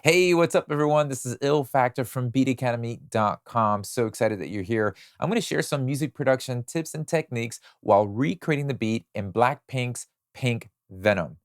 Hey, what's up, everyone? This is Ill Factor from beatacademy.com. So excited that you're here. I'm going to share some music production tips and techniques while recreating the beat in Blackpink's Pink Venom.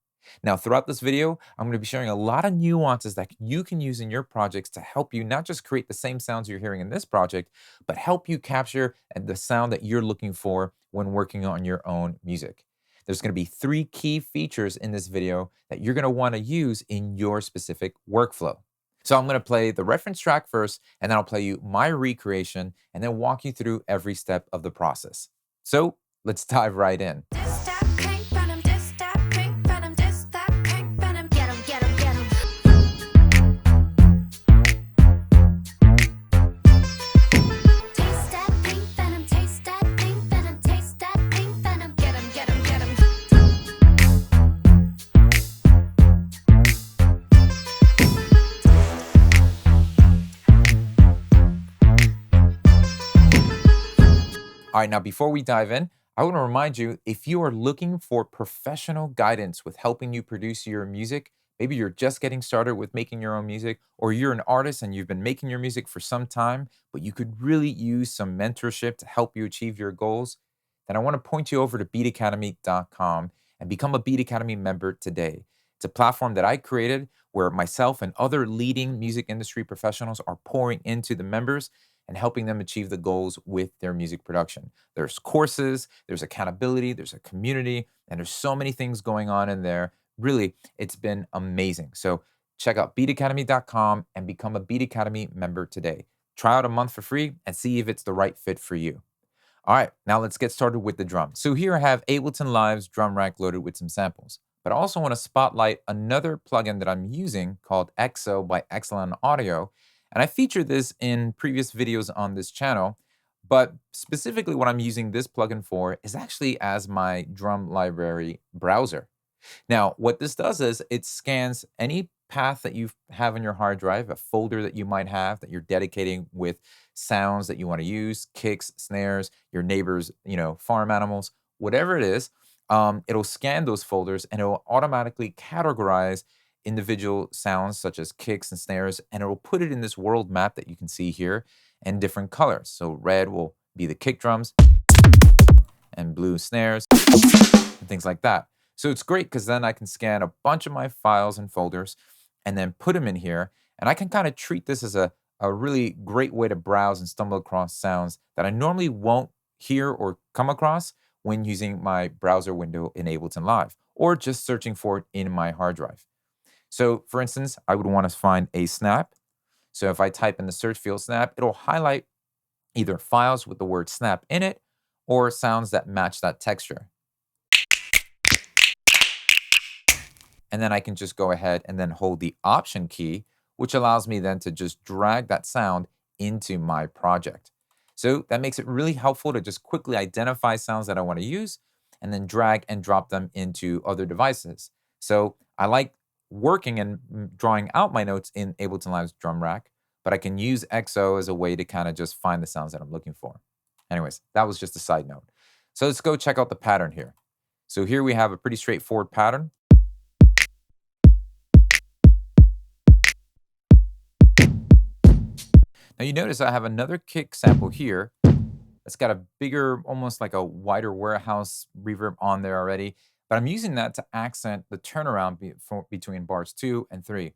Now, throughout this video, I'm going to be sharing a lot of nuances that you can use in your projects to help you not just create the same sounds you're hearing in this project, but help you capture the sound that you're looking for when working on your own music. There's going to be 3 key features in this video that you're going to want to use in your specific workflow. So I'm going to play the reference track first, and then I'll play you my recreation and then walk you through every step of the process. So let's dive right in. All right, now before we dive in, I want to remind you, if you are looking for professional guidance with helping you produce your music, maybe you're just getting started with making your own music, or you're an artist and you've been making your music for some time, but you could really use some mentorship to help you achieve your goals, then I want to point you over to beatacademy.com and become a Beat Academy member today. It's a platform that I created where myself and other leading music industry professionals are pouring into the members and helping them achieve the goals with their music production. There's courses, there's accountability, there's a community, and there's so many things going on in there. Really, it's been amazing. So check out beatacademy.com and become a Beat Academy member today. Try out a month for free and see if it's the right fit for you. All right, now let's get started with the drums. So here I have Ableton Live's drum rack loaded with some samples. But I also want to spotlight another plugin that I'm using called EXO by Excellent Audio. And I featured this in previous videos on this channel, but specifically what I'm using this plugin for is actually as my drum library browser. Now, what this does is it scans any path that you have in your hard drive, a folder that you might have that you're dedicating with sounds that you want to use, kicks, snares, your neighbors, farm animals, whatever it is. It'll scan those folders and it'll automatically categorize individual sounds such as kicks and snares, and it will put it in this world map that you can see here in different colors. So red will be the kick drums and blue snares and things like that. So it's great because then I can scan a bunch of my files and folders and then put them in here. And I can kind of treat this as a really great way to browse and stumble across sounds that I normally won't hear or come across when using my browser window in Ableton Live or just searching for it in my hard drive. So for instance, I would want to find a snap. So if I type in the search field snap, it'll highlight either files with the word snap in it or sounds that match that texture. And then I can just go ahead and then hold the Option key, which allows me then to just drag that sound into my project. So that makes it really helpful to just quickly identify sounds that I want to use and then drag and drop them into other devices. So I like working and drawing out my notes in Ableton Live's drum rack, but I can use EXO as a way to kind of just find the sounds that I'm looking for. Anyways, that was just a side note. So let's go check out the pattern here. So here we have a pretty straightforward pattern. Now you notice I have another kick sample here. It's got a bigger, almost like a wider warehouse reverb on there already. But I'm using that to accent the turnaround between bars 2 and 3.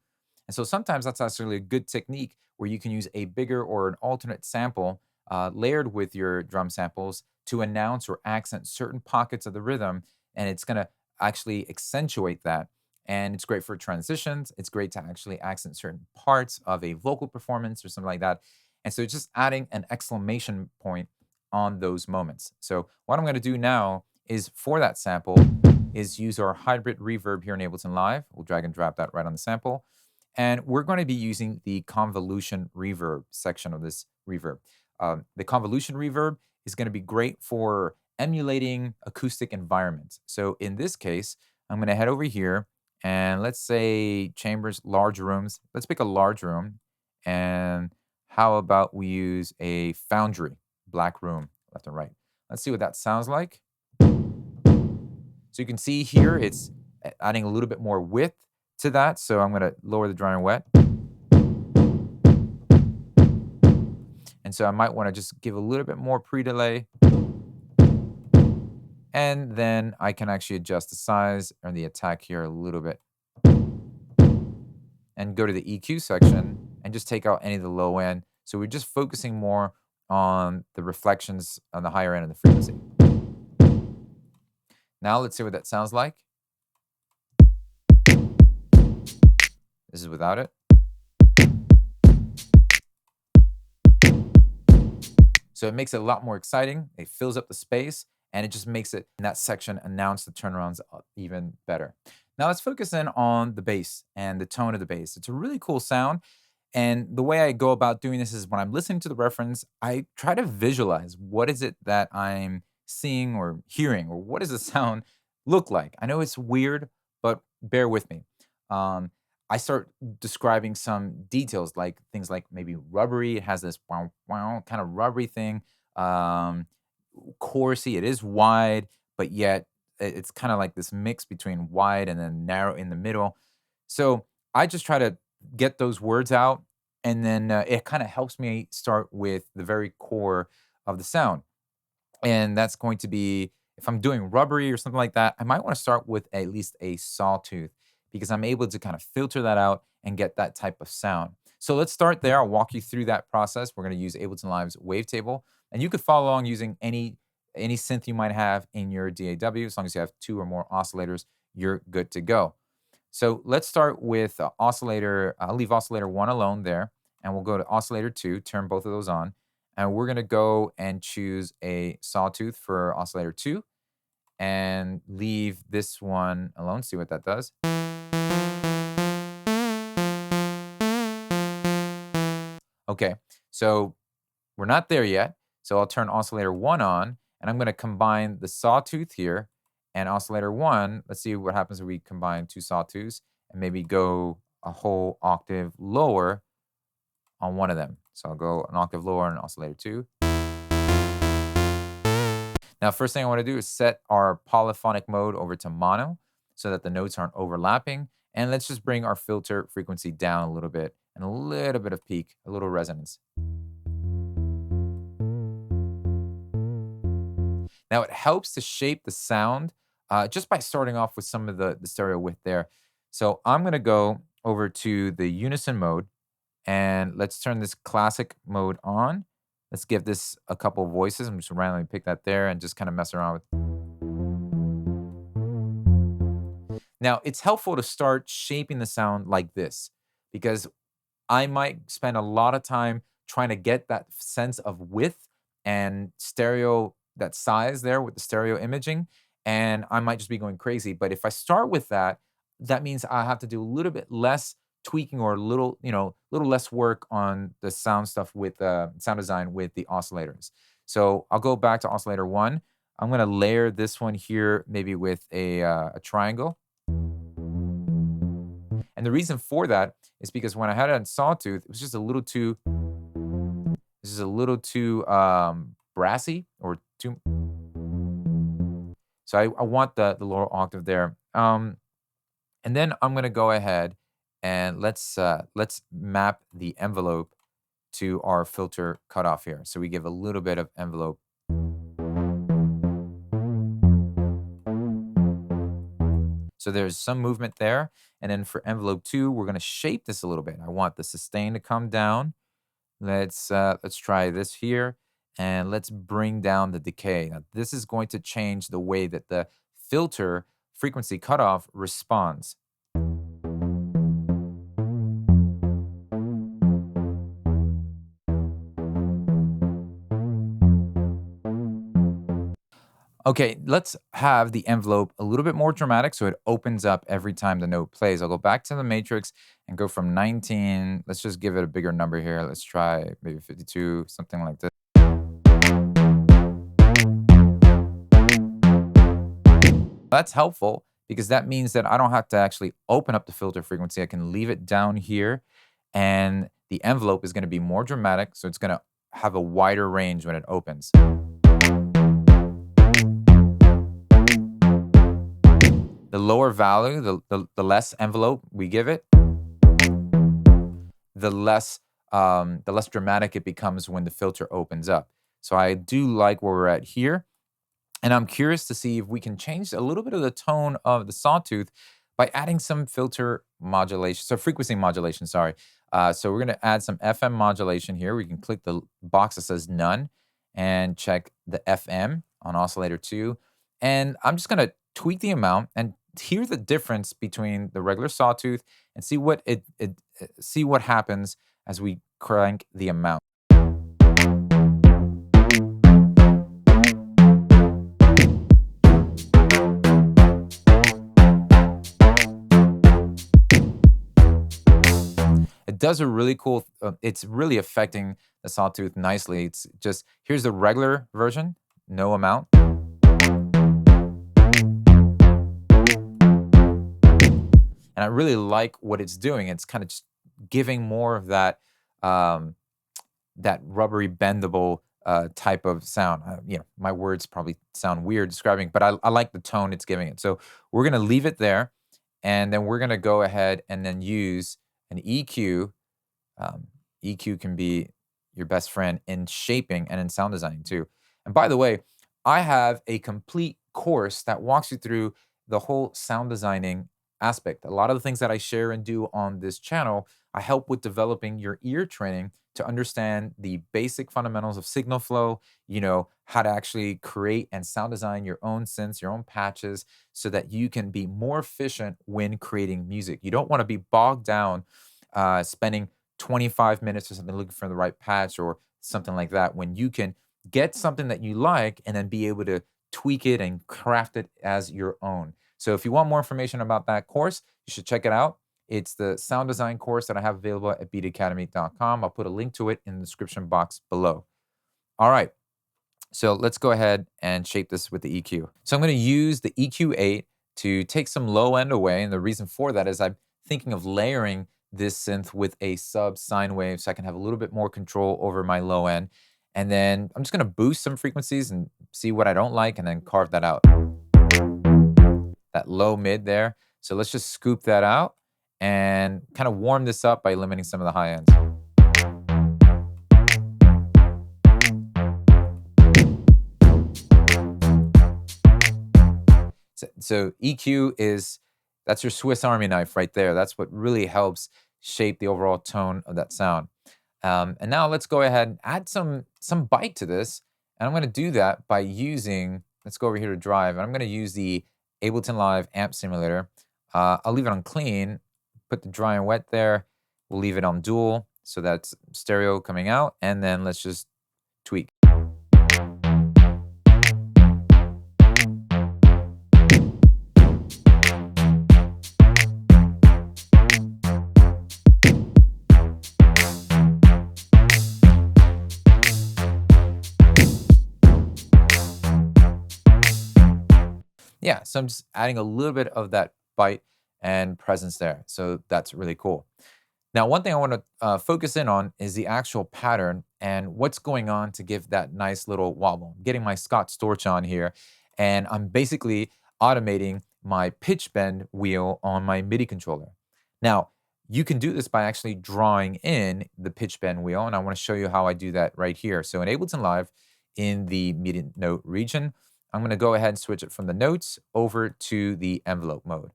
And so sometimes that's actually a good technique where you can use a bigger or an alternate sample layered with your drum samples to announce or accent certain pockets of the rhythm. And it's going to actually accentuate that. And it's great for transitions. It's great to actually accent certain parts of a vocal performance or something like that. And so just adding an exclamation point on those moments. So what I'm going to do now is for that sample is use our hybrid reverb here in Ableton Live. We'll drag and drop that right on the sample. And we're going to be using the convolution reverb section of this reverb. The convolution reverb is going to be great for emulating acoustic environments. So in this case, I'm going to head over here and let's say chambers, large rooms. Let's pick a large room. And how about we use a foundry, black room, left and right. Let's see what that sounds like. So you can see here, it's adding a little bit more width to that. So I'm going to lower the dry and wet. And so I might want to just give a little bit more pre-delay. And then I can actually adjust the size or the attack here a little bit. And go to the EQ section and just take out any of the low end. So we're just focusing more on the reflections on the higher end of the frequency. Now let's see what that sounds like. This is without it. So it makes it a lot more exciting. It fills up the space and it just makes it in that section announce the turnarounds even better. Now let's focus in on the bass and the tone of the bass. It's a really cool sound. And the way I go about doing this is when I'm listening to the reference, I try to visualize what is it that I'm seeing or hearing, or what does the sound look like? I know it's weird, but bear with me. Um, I start describing some details, like things like maybe rubbery. It has this wow, wow kind of rubbery thing. Um, Chorusy. It is wide, but yet it's kind of like this mix between wide and then narrow in the middle. So I just try to get those words out, and then it kind of helps me start with the very core of the sound. And that's going to be, if I'm doing rubbery or something like that, I might want to start with at least a sawtooth because I'm able to kind of filter that out and get that type of sound. So let's start there. I'll walk you through that process. We're going to use Ableton Live's wavetable, and you could follow along using any synth you might have in your DAW. As long as you have 2 or more oscillators, you're good to go. So let's start with oscillator. I'll leave oscillator 1 alone there, and we'll go to oscillator 2, turn both of those on. And we're going to go and choose a sawtooth for oscillator 2 and leave this one alone. See what that does. Okay, so we're not there yet. So I'll turn oscillator 1 on, and I'm going to combine the sawtooth here and oscillator 1. Let's see what happens if we combine 2 sawtooths and maybe go a whole octave lower on one of them. So I'll go an octave lower on oscillator 2. Now, first thing I want to do is set our polyphonic mode over to mono so that the notes aren't overlapping. And let's just bring our filter frequency down a little bit and a little bit of peak, a little resonance. Now, it helps to shape the sound just by starting off with some of the stereo width there. So I'm going to go over to the unison mode, and let's turn this classic mode on. Let's give this a couple voices. I'm just randomly pick that there and just kind of mess around with. Now, it's helpful to start shaping the sound like this because I might spend a lot of time trying to get that sense of width and stereo, that size there with the stereo imaging, and I might just be going crazy. But if I start with that, that means I have to do a little bit less tweaking or a little, little less work on the sound stuff with sound design with the oscillators. So I'll go back to oscillator 1. I'm going to layer this one here maybe with a triangle. And the reason for that is because when I had it on sawtooth, it was just a little too, brassy or too. So I want the lower octave there. And then I'm going to go ahead and let's map the envelope to our filter cutoff here. So we give a little bit of envelope. So there's some movement there. And then for envelope 2, we're going to shape this a little bit. I want the sustain to come down. Let's try this here. And let's bring down the decay. Now, this is going to change the way that the filter frequency cutoff responds. Okay, let's have the envelope a little bit more dramatic so it opens up every time the note plays. I'll go back to the matrix and go from 19. Let's just give it a bigger number here. Let's try maybe 52, something like this. That's helpful because that means that I don't have to actually open up the filter frequency. I can leave it down here, and the envelope is going to be more dramatic, so it's going to have a wider range when it opens. The lower value, the less envelope we give it, the less the less dramatic it becomes when the filter opens up. So I do like where we're at here. And I'm curious to see if we can change a little bit of the tone of the sawtooth by adding some filter modulation, so frequency modulation, sorry. So we're gonna add some FM modulation here. We can click the box that says none and check the FM on oscillator 2. And I'm just gonna tweak the amount and hear the difference between the regular sawtooth and see what see what happens as we crank the amount. It does a really cool, it's really affecting the sawtooth nicely. It's just, here's the regular version, no amount. And I really like what it's doing. It's kind of just giving more of that, um, that rubbery bendable type of sound. My words probably sound weird describing, but I like the tone it's giving it. So we're gonna leave it there, and then we're gonna go ahead and then use an EQ. EQ can be your best friend in shaping and in sound design too. And by the way, I have a complete course that walks you through the whole sound designing aspect. A lot of the things that I share and do on this channel, I help with developing your ear training to understand the basic fundamentals of signal flow, how to actually create and sound design your own synths, your own patches, so that you can be more efficient when creating music. You don't want to be bogged down spending 25 minutes or something looking for the right patch or something like that when you can get something that you like and then be able to tweak it and craft it as your own. So if you want more information about that course, you should check it out. It's the sound design course that I have available at beatacademy.com. I'll put a link to it in the description box below. All right. So let's go ahead and shape this with the EQ. So I'm going to use the EQ8 to take some low end away. And the reason for that is I'm thinking of layering this synth with a sub sine wave so I can have a little bit more control over my low end. And then I'm just going to boost some frequencies and see what I don't like and then carve that out. That low mid there. So let's just scoop that out and kind of warm this up by limiting some of the high ends. So EQ that's your Swiss Army knife right there. That's what really helps shape the overall tone of that sound. And now let's go ahead and add some bite to this. And I'm going to do that by using, let's go over here to drive. And I'm going to use the Ableton Live amp simulator. I'll leave it on clean, put the dry and wet there. We'll leave it on dual. So that's stereo coming out. And then let's just tweak. Yeah, so I'm just adding a little bit of that bite and presence there. So that's really cool. Now, one thing I want to focus in on is the actual pattern and what's going on to give that nice little wobble. I'm getting my Scott Storch on here, and I'm basically automating my pitch bend wheel on my MIDI controller. Now, you can do this by actually drawing in the pitch bend wheel, and I want to show you how I do that right here. So in Ableton Live, in the MIDI note region, I'm going to go ahead and switch it from the notes over to the envelope mode.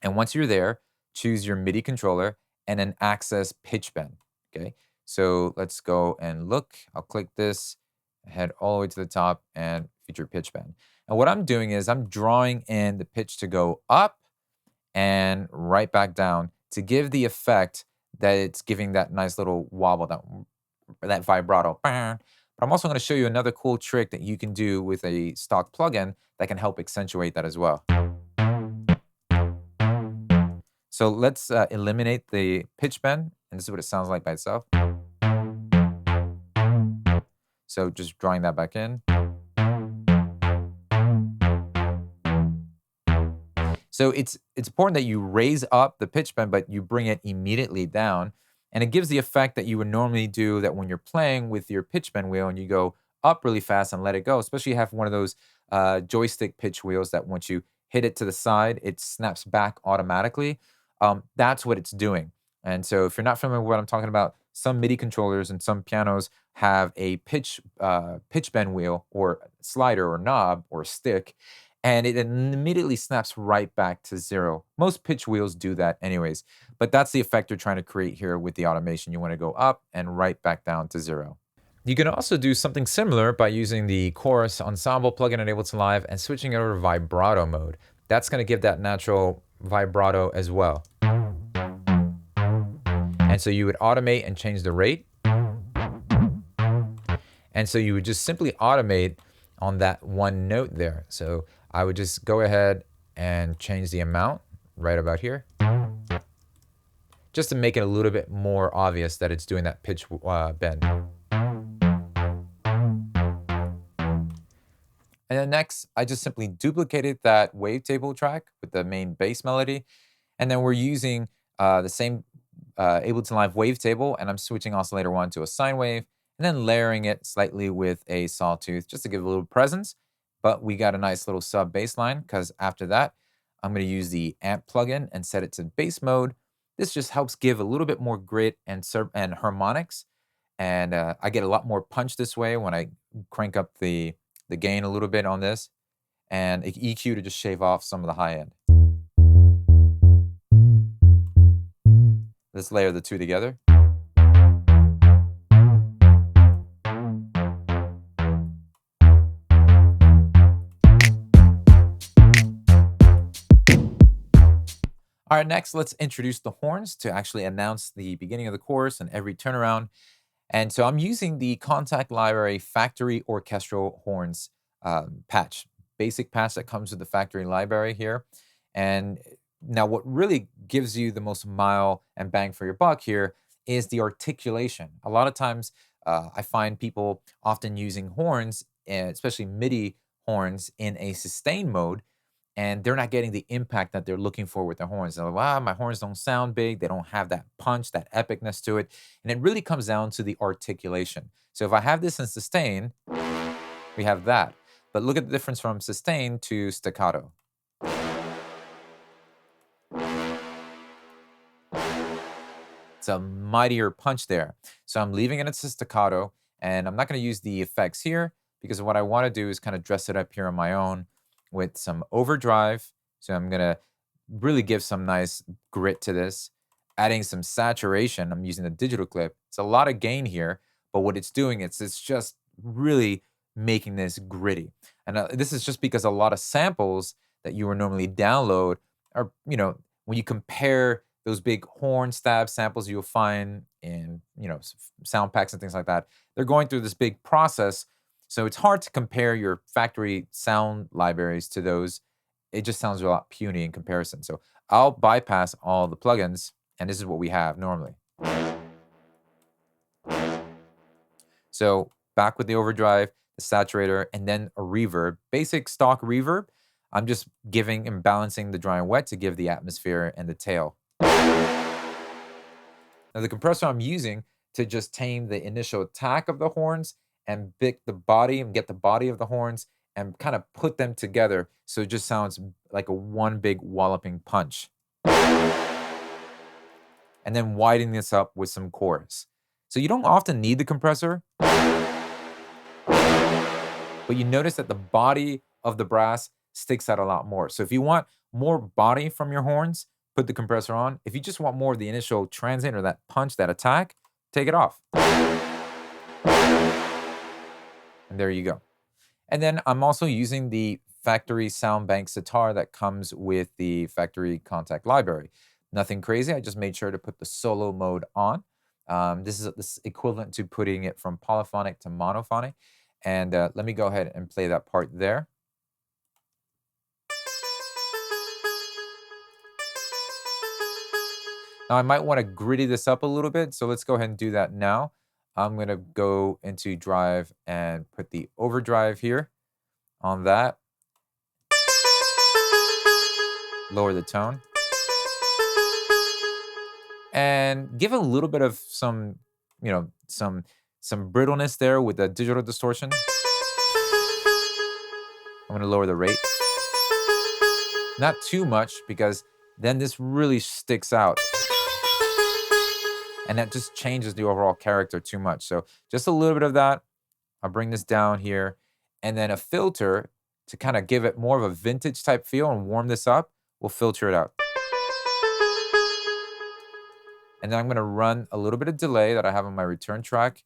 And once you're there, choose your MIDI controller and then access pitch bend. Okay, so let's go and look. I'll click this, head all the way to the top and feature pitch bend. And what I'm doing is I'm drawing in the pitch to go up and right back down to give the effect that it's giving that nice little wobble, that vibrato. But I'm also going to show you another cool trick that you can do with a stock plugin that can help accentuate that as well. So let's eliminate the pitch bend, and this is what it sounds like by itself. So just drawing that back in. So it's important that you raise up the pitch bend, but you bring it immediately down. And it gives the effect that you would normally do that when you're playing with your pitch bend wheel and you go up really fast and let it go, especially you have one of those joystick pitch wheels that once you hit it to the side, it snaps back automatically. That's what it's doing. And so if you're not familiar with what I'm talking about, some MIDI controllers and some pianos have a pitch bend wheel or slider or knob or stick, and it immediately snaps right back to 0. Most pitch wheels do that anyways, but that's the effect you're trying to create here with the automation. You want to go up and right back down to 0. You can also do something similar by using the chorus ensemble plugin in Ableton Live and switching it over to vibrato mode. That's going to give that natural vibrato as well. And so you would automate and change the rate. And so you would just simply automate on that one note there. So I would just go ahead and change the amount right about here, just to make it a little bit more obvious that it's doing that pitch bend. And then next, I just simply duplicated that wavetable track with the main bass melody. And then we're using the same Ableton Live wavetable, and I'm switching oscillator 1 to a sine wave, and then layering it slightly with a sawtooth just to give a little presence. But we got a nice little sub bass line, because after that, I'm going to use the amp plugin and set it to bass mode. This just helps give a little bit more grit and harmonics. And I get a lot more punch this way when I crank up the gain a little bit on this, and EQ to just shave off some of the high end. Let's layer the two together. All right, next, let's introduce the horns to actually announce the beginning of the chorus and every turnaround. And so I'm using the Contact Library Factory Orchestral Horns patch, basic patch that comes with the factory library here. And now what really gives you the most mile and bang for your buck here is the articulation. A lot of times I find people often using horns, especially MIDI horns, in a sustain mode, and they're not getting the impact that they're looking for with their horns. They're like, wow, my horns don't sound big. They don't have that punch, that epicness to it. And it really comes down to the articulation. So if I have this in sustain, we have that. But look at the difference from sustain to staccato. It's a mightier punch there. So I'm leaving it at staccato, and I'm not going to use the effects here, because what I want to do is kind of dress it up here on my own with some overdrive. So I'm going to really give some nice grit to this, adding some saturation. I'm using the digital clip. It's a lot of gain here, but what it's doing, it's just really making this gritty. And this is just because a lot of samples that you would normally download are, when you compare those big horn stab samples you'll find in, sound packs and things like that, they're going through this big process. So it's hard to compare your factory sound libraries to those. It just sounds a lot puny in comparison. So I'll bypass all the plugins, and this is what we have normally. So back with the overdrive, the saturator, and then a reverb. Basic stock reverb. I'm just giving and balancing the dry and wet to give the atmosphere and the tail. Now the compressor I'm using to just tame the initial attack of the horns and pick the body and get the body of the horns and kind of put them together so it just sounds like a one big walloping punch. And then widen this up with some chorus. So you don't often need the compressor, but you notice that the body of the brass sticks out a lot more. So if you want more body from your horns, put the compressor on. If you just want more of the initial transient or that punch, that attack, take it off. And there you go. And then I'm also using the factory Soundbank sitar that comes with the factory Contact Library. Nothing crazy. I just made sure to put the solo mode on. This is equivalent to putting it from polyphonic to monophonic. And let me go ahead and play that part there. Now I might want to gritty this up a little bit, so let's go ahead and do that now. I'm going to go into Drive and put the overdrive here on that. Lower the tone. And give a little bit of some, some brittleness there with the digital distortion. I'm going to lower the rate. Not too much, because then this really sticks out. and that just changes the overall character too much. So just a little bit of that. I'll bring this down here, and then a filter to kind of give it more of a vintage type feel and warm this up. We'll filter it out. And then I'm gonna run a little bit of delay that I have on my return track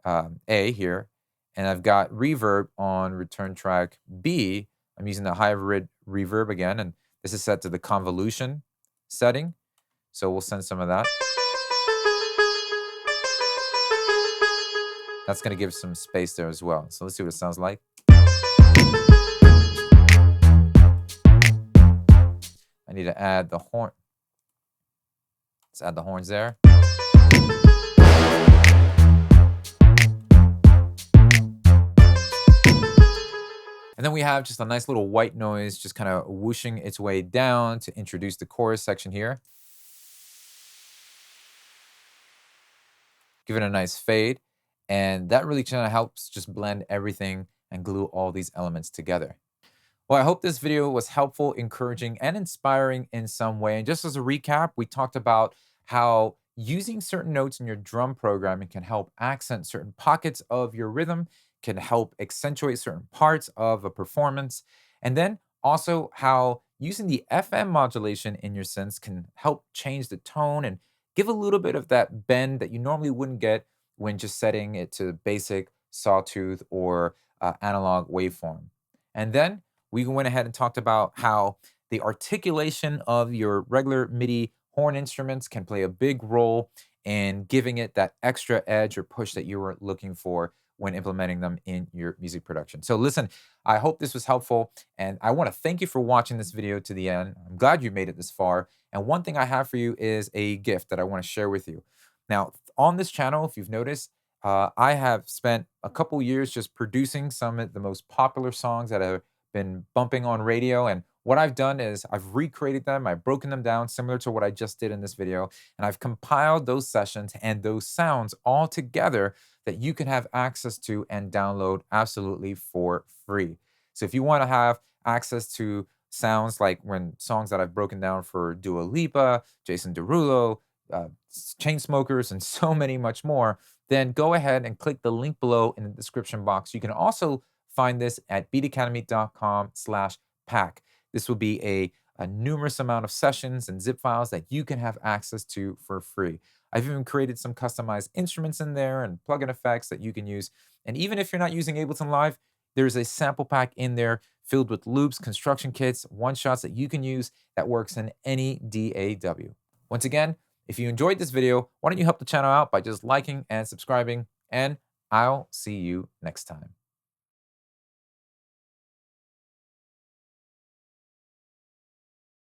A here, and I've got reverb on return track B. I'm using the hybrid reverb again, and this is set to the convolution setting. So we'll send some of that. That's gonna give some space there as well. So let's see what it sounds like. I need to add the horn. Let's add the horns there. And then we have just a nice little white noise just kind of whooshing its way down to introduce the chorus section here. Give it a nice fade. And that really kind of helps just blend everything and glue all these elements together. Well, I hope this video was helpful, encouraging, and inspiring in some way. And just as a recap, we talked about how using certain notes in your drum programming can help accent certain pockets of your rhythm, can help accentuate certain parts of a performance, and then also how using the FM modulation in your synths can help change the tone and give a little bit of that bend that you normally wouldn't get when just setting it to basic sawtooth or analog waveform. And then we went ahead and talked about how the articulation of your regular MIDI horn instruments can play a big role in giving it that extra edge or push that you were looking for when implementing them in your music production. So listen, I hope this was helpful, and I want to thank you for watching this video to the end. I'm glad you made it this far. And one thing I have for you is a gift that I want to share with you. Now, on this channel, if you've noticed, I have spent a couple years just producing some of the most popular songs that have been bumping on radio. And what I've done is I've recreated them, I've broken them down similar to what I just did in this video, and I've compiled those sessions and those sounds all together that you can have access to and download absolutely for free. So if you want to have access to sounds like when songs that I've broken down for Dua Lipa, Jason Derulo, Chainsmokers, and so many much more, then go ahead and click the link below in the description box. You can also find this at beatacademy.com/pack. This will be a numerous amount of sessions and zip files that you can have access to for free. I've even created some customized instruments in there and plugin effects that you can use. And even if you're not using Ableton Live, there's a sample pack in there filled with loops, construction kits, one-shots that you can use that works in any DAW. Once again, if you enjoyed this video, why don't you help the channel out by just liking and subscribing, and I'll see you next time.